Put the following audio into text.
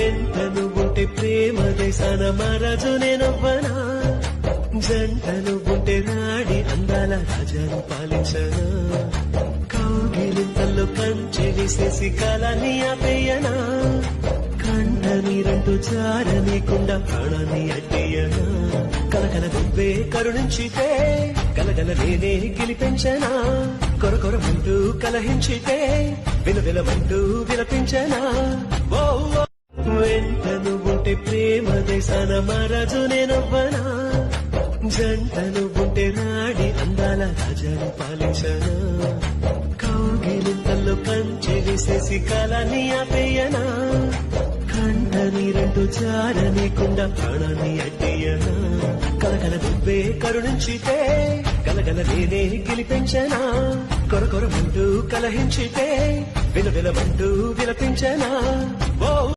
వెంట నువ్వుంటే ప్రేమ దేశాన మహారాజు నేనవ్వనా జంట నువ్వుంటే రాడి అందాల రాజాను పాలించనా కౌగిలింతల్లో కంచె వేసేసి కాలాన్ని ఆపేయనా కంట నీరంటూ జారనీకుండా ప్రాణాన్ని అడ్డేయనా కలకల నువ్వే కరుణించితే గలగల నేనే గెలిపించనా కొరకొరమంటూ కలహించితే విలవిలమంటూ విలపించనా ఓ వెంట నువ్వుంటే ప్రేమ దేశాన మహారాజు నేనవ్వనా జంట నువ్వుంటే రాడి అందాల రాజాను పాలించనా కౌగిలింతల్లో కంచె వేసేసి కాలాన్ని ఆపేయనా కంట నీరంటూ జారనీకుండా ప్రాణాన్ని అడ్డేయనా కలకల నువ్వే కరుణించితే గలగల నేనే గెలిపించనా కొరకొరమంటూ కలహించితే విలవిలమంటూ విలపించనా ఓ